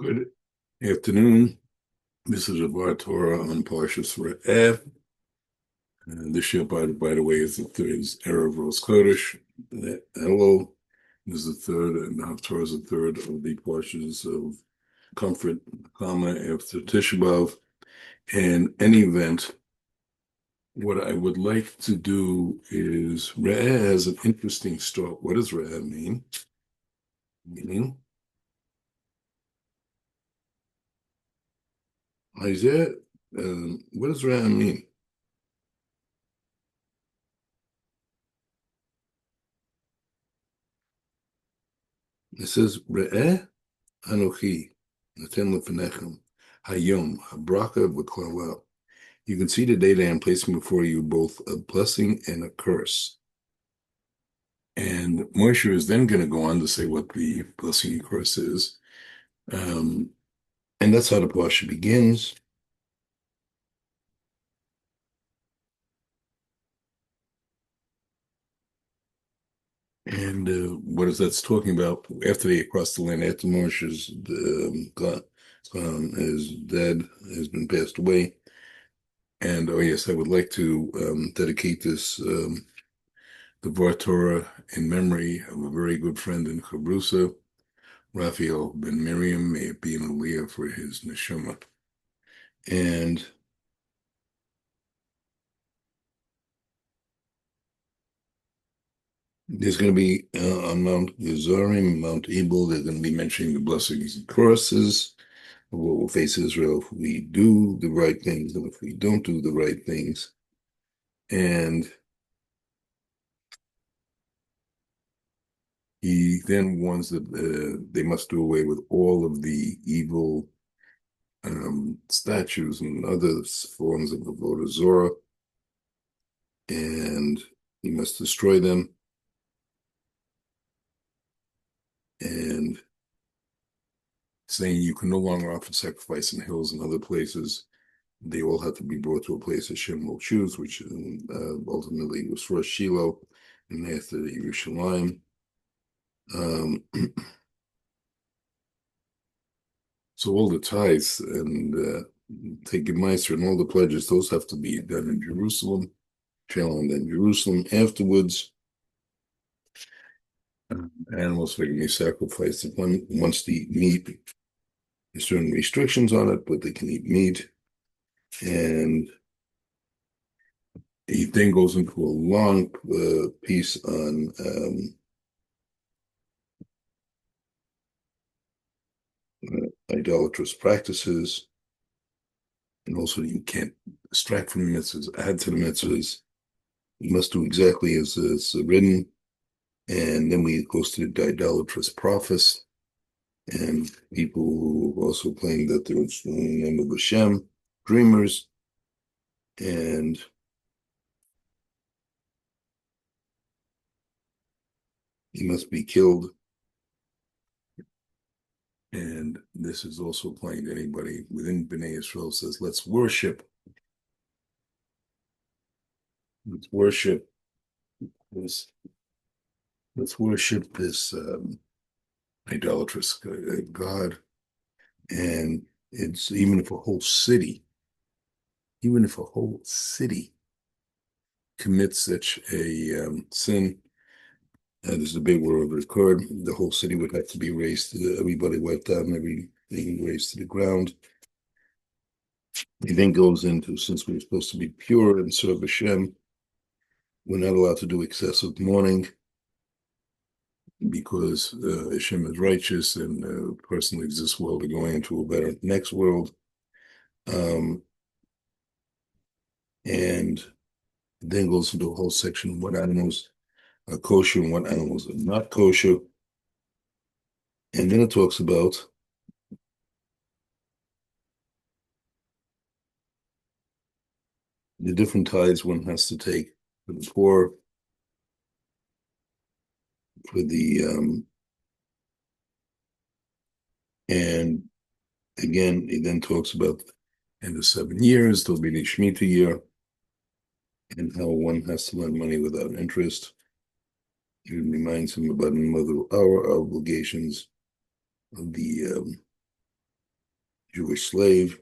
Good afternoon. This is a Torah on Parashat Re'eh. This year, by the way, is the third is Erev Rosh Chodesh. Hello. This is the third, and the Haftarah is the third of the Parshas of Comfort, after Tisha B'Av. In any event, what I would like to do is Re'eh has an interesting start. What does Re'eh mean? Meaning, Isaiah, what does Re'eh mean? It says Re'eh Anochi, Natan Lefanechem, Hayom, Habraka v'Klalel. You can see today that I'm placing before you both a blessing and a curse. And Moshe is then going to go on to say what the blessing and curse is. And that's how the parsha begins. And what is that's talking about? After they cross the land, after Moshe's is dead, has been passed away. And oh yes, I would like to dedicate this the Var Torah in memory of a very good friend in Chabrusa, Raphael ben Miriam. May it be an aliyah for his neshama. And there's going to be on Mount Gezarim, Mount Ebal, they're going to be mentioning the blessings and curses of what will face Israel if we do the right things and if we don't do the right things. And he then warns that they must do away with all of the evil statues and other forms of avodah zorah, and you must destroy them. And saying you can no longer offer sacrifice in hills and other places. They all have to be brought to a place Hashem will choose, which ultimately was first Shiloh and after Yerushalayim. So all the tithes and taking Meiser and all the pledges, those have to be done in Jerusalem, challenged in Jerusalem. Afterwards, animals are going to be sacrificed once they eat meat. There's certain restrictions on it, but they can eat meat. And he then goes into a long piece on idolatrous practices, and also you can't distract from the mitzvahs, add to the mitzvahs. You must do exactly as it's written. And then we goes to the idolatrous prophets and people who also claim that there was the name of Hashem, dreamers, and he must be killed. And this is also applying to anybody within Bnei Israel says, let's worship this, let's worship this idolatrous God. And it's even if a whole city commits such a sin, this is a big world record, the whole city would have to be razed, everybody wiped out and everything razed to the ground. He then goes into, since we're supposed to be pure and serve Hashem, we're not allowed to do excessive mourning because Hashem is righteous and a person leaves this world are going into a better next world. And then goes into a whole section of what animals are kosher and what animals are not kosher. And then it talks about the different tithes one has to take for the poor, for the and again, he then talks about in the 7 years, there'll be the Shemitah year, and how one has to lend money without interest. It reminds him about our obligations of the Jewish slave,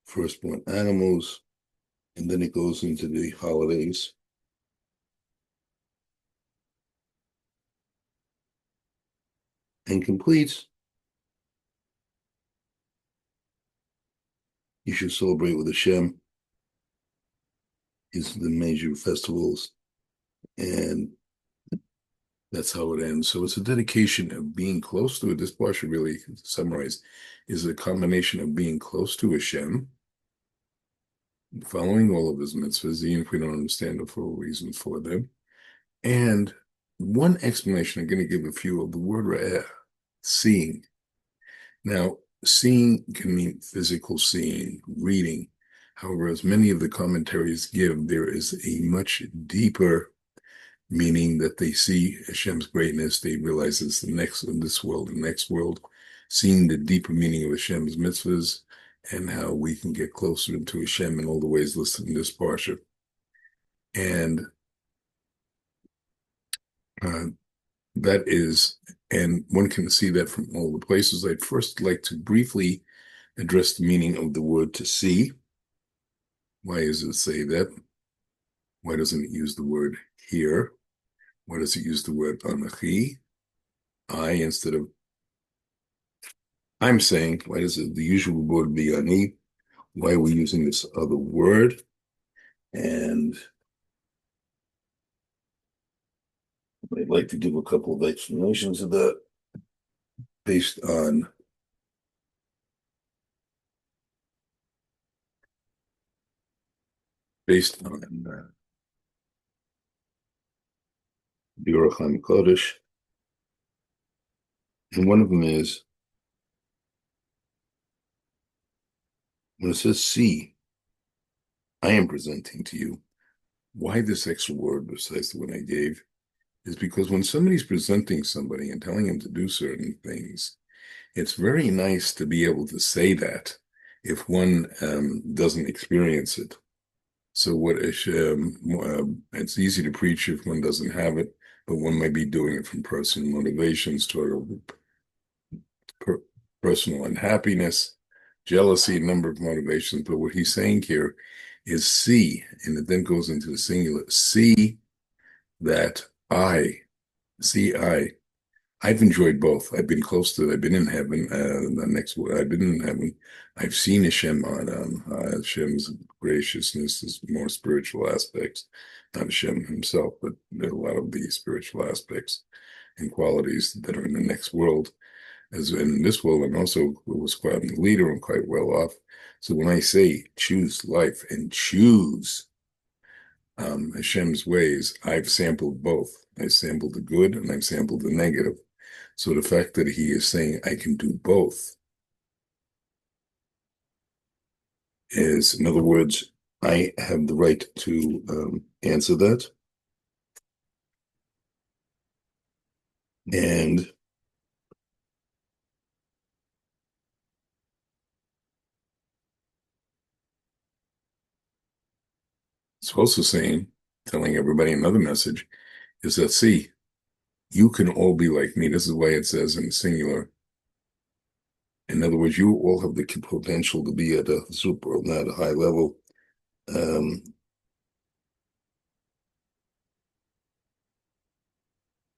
firstborn animals, and then it goes into the holidays. And completes, you should celebrate with Hashem, is the major festivals, and that's how it ends. So it's a dedication of being close to it. This part should really summarize, is a combination of being close to Hashem, following all of his mitzvahs, even if we don't understand the full reason for them. And one explanation, I'm going to give a few of the word Re'eh, seeing. Now, seeing can mean physical seeing, reading. However, as many of the commentaries give, there is a much deeper meaning that they see Hashem's greatness. They realize it's the next in this world, the next world, seeing the deeper meaning of Hashem's mitzvahs and how we can get closer to Hashem in all the ways listed in this parsha. And that is, and one can see that from all the places. I'd first like to briefly address the meaning of the word to see. Why does it say that? Why doesn't it use the word hear? Why does it use the word anachi, I, instead of I'm saying? Why does the usual word be ani? Why are we using this other word? And I'd like to give a couple of explanations of that based on the Orach HaKodesh. And one of them is, when it says see, I am presenting to you. Why this extra word besides the one I gave is because when somebody's presenting somebody and telling him to do certain things, it's very nice to be able to say that if one doesn't experience it. So it's easy to preach if one doesn't have it, but one might be doing it from personal motivations toward personal unhappiness, jealousy, a number of motivations. But what he's saying here is see, and it then goes into the singular, see that I've enjoyed both. I've been close to it. I've been in heaven. I've been in heaven. I've seen Hashem on Hashem's graciousness, his more spiritual aspects, not Hashem himself, but there are a lot of these spiritual aspects and qualities that are in the next world. As in this world, I'm also was quite a leader and quite well off. So when I say choose life and choose Hashem's ways, I've sampled both. I sampled the good and I've sampled the negative. So the fact that he is saying I can do both is, in other words, I have the right to answer that. And it's also saying, telling everybody another message, is that, see, you can all be like me. This is why it says in singular. In other words, you all have the potential to be at a super, not a high level.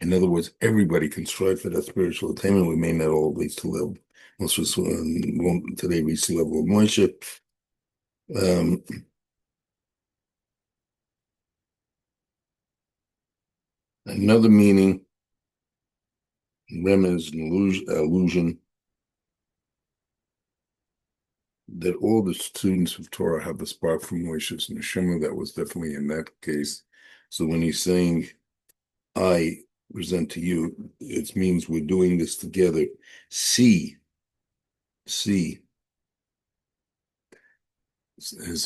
In other words, everybody can strive for that spiritual attainment. We may not all reach the level. Most of us won't today reach the level of Moshe. Another meaning, remez, allusion, that all the students of Torah have the spark from Moshe's neshama. That was definitely in that case. So when he's saying, I present to you, it means we're doing this together. See, as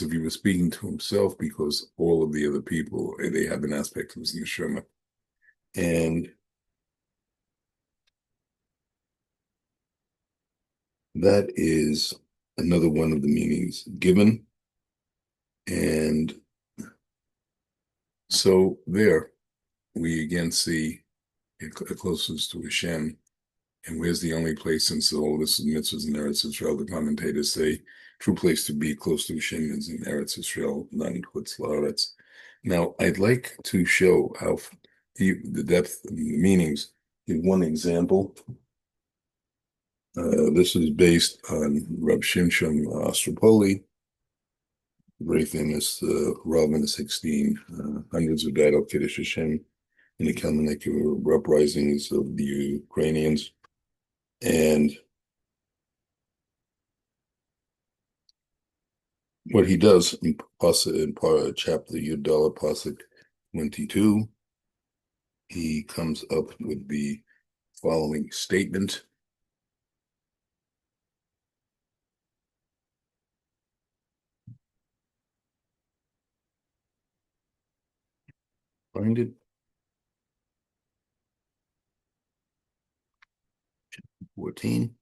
if he was speaking to himself, because all of the other people, they have an aspect of his neshama. And that is another one of the meanings given. And so there we again see it closest to Hashem And where's the only place, since all this is mitzvahs in Eretz Israel, the commentators say, true place to be close to Hashem is in Eretz Israel, not in Chutz La'aretz. Now, I'd like to show how the depth and the meanings. Give one example. This is based on Rab Shimshon Astropoli, very famous Rav in the 1600s who died of Kiddush Hashem in the Kalmaneku uprisings of the Ukrainians. And what he does in chapter Yudala Pasuk 22, he comes up with the following statement. Find it. 14.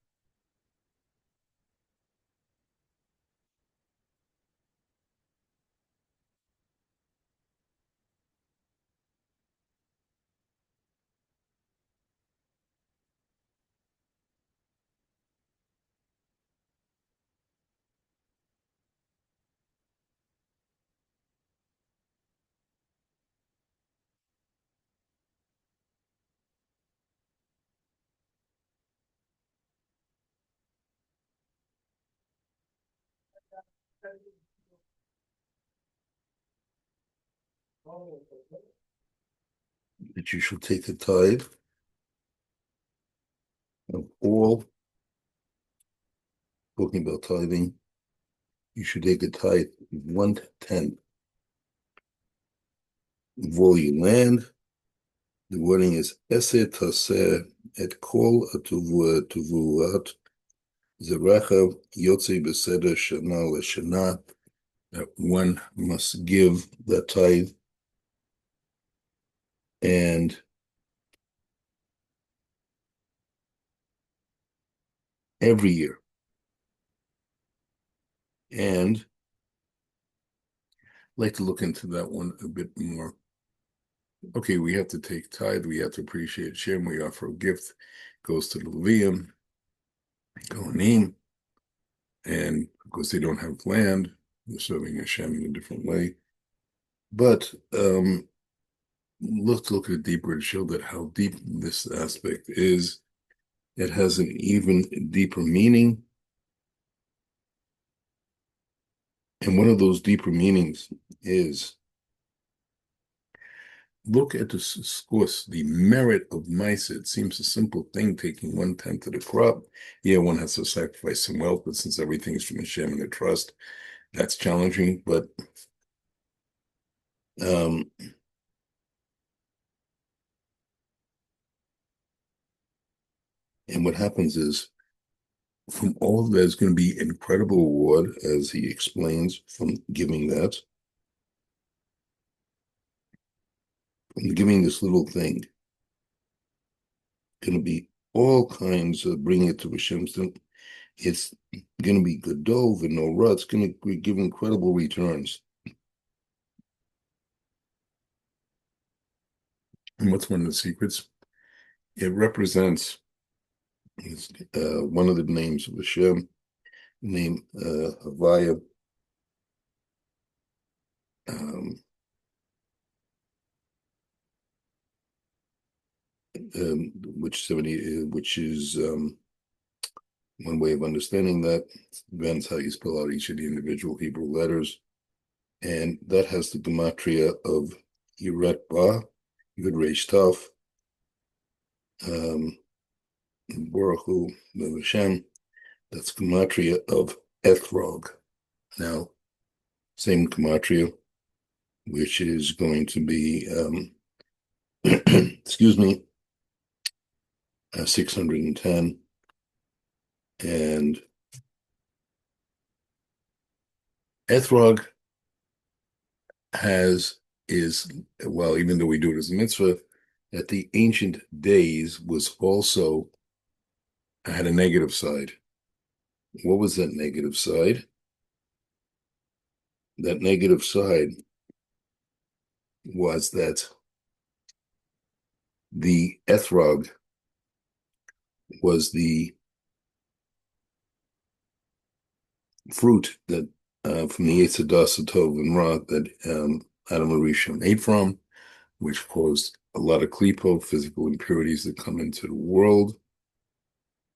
That you shall take the tithe of all, talking about tithing, you should take a tithe 1/10 of all your land. The wording is Eseh taseh et kol atuvuat zerecha yotze beseder shana l'shana. That one must give that tithe, and every year. And I'd like to look into that one a bit more. Okay, we have to take tithe, we have to appreciate Shem, we offer a gift, goes to the Levium, Kohanim, and because they don't have land, they're serving Hashem in a different way. But let's look at it deeper to show that how deep this aspect is. It has an even deeper meaning. And one of those deeper meanings is, look at the course, the merit of Maisa. It seems a simple thing, taking 1/10 of the crop. Yeah, one has to sacrifice some wealth, but since everything's from Hashem and the trust, that's challenging. But and what happens is, from all of that is going to be incredible reward, as he explains, from giving that, from giving this little thing. Going to be all kinds of bringing it to Hashem. It's going to be Gadol and Norah. It's going to give incredible returns. And what's one of the secrets? It represents one of the names of Hashem, named Havaya, which is one way of understanding that. Depends how you spell out each of the individual Hebrew letters, and that has the gematria of Yirat Ba, Yud Reish Tav, Baruch Hu Hashem. That's gematria of Ethrog. Now, same gematria, which is going to be, excuse me, 610, and Ethrog well, even though we do it as a mitzvah, at the ancient days was also had a negative side. What was that negative side? That negative side was that the Ethrog was the fruit that from the Yetzer Hara Tov and Ra that Adam Rishon ate from, which caused a lot of klipo, physical impurities that come into the world.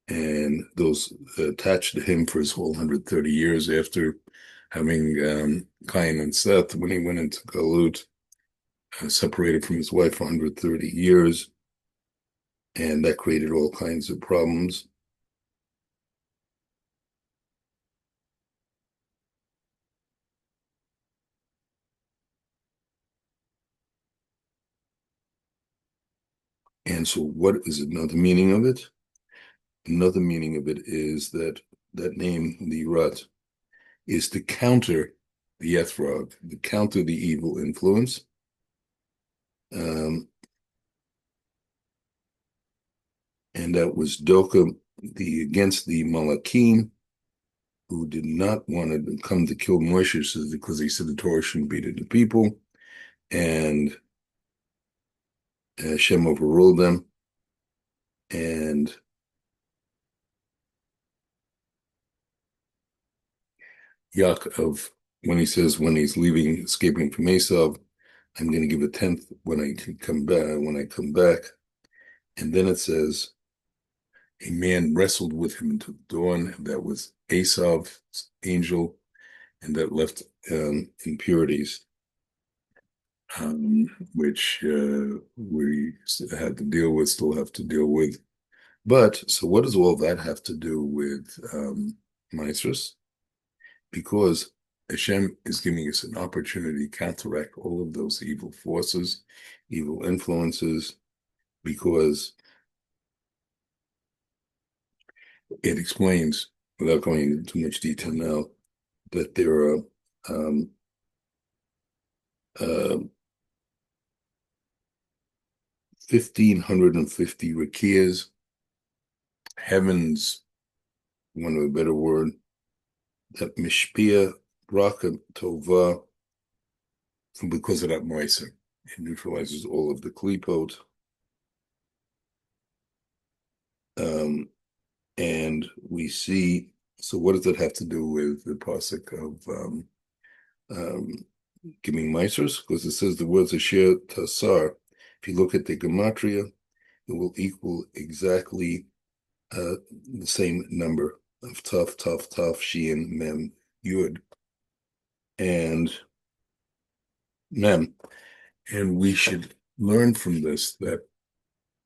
And those attached to him for his whole 130 years after having Cain and Seth, when he went into Galut, separated from his wife for 130 years. And that created all kinds of problems. And so what is another meaning of it? Another meaning of it is that that name, the Rat, is to counter the Ethrog, to counter the evil influence. And that was Doka against the Malakim, who did not want to come to kill Moshe because they said the Torah shouldn't be to the people. And Hashem overruled them. And Yaakov, when he says when he's leaving, escaping from Esav, I'm going to give a tenth when I come back. And then it says, a man wrestled with him until dawn. That was Esav's angel, and that left impurities, which we had to deal with, still have to deal with. But so, what does all that have to do with Maestros? Because Hashem is giving us an opportunity to counteract all of those evil forces, evil influences, because it explains, without going into too much detail now, that there are 1,550 rakiyas, heavens, one of a better word, that mishpia braka tova, because of that meiser. It neutralizes all of the klipot. And we see, so what does that have to do with the pasuk of giving meisers? Because it says the words asher tasar. If you look at the gematria, it will equal exactly the same number of taf, taf, taf, shin, mem, yud, and mem. And we should learn from this that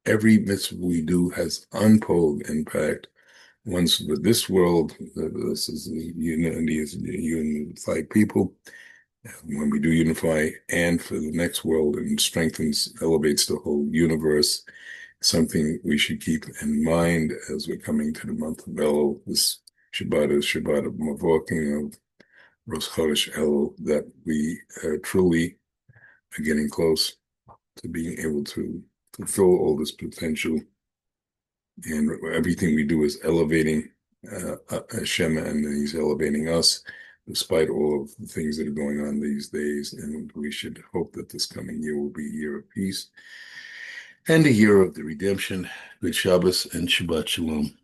every mitzvah we do has untold impact. Once with this world, this is the unity is unified people. When we do unify, and for the next world, and strengthens, elevates the whole universe, something we should keep in mind as we're coming to the month of Elul. This Shabbat is Shabbat of Mavoking of Rosh Chodesh Elul, that we truly are getting close to being able to fulfill all this potential. And everything we do is elevating Hashem, and he's elevating us, despite all of the things that are going on these days. And we should hope that this coming year will be a year of peace and a year of the redemption. Good Shabbos and Shabbat Shalom.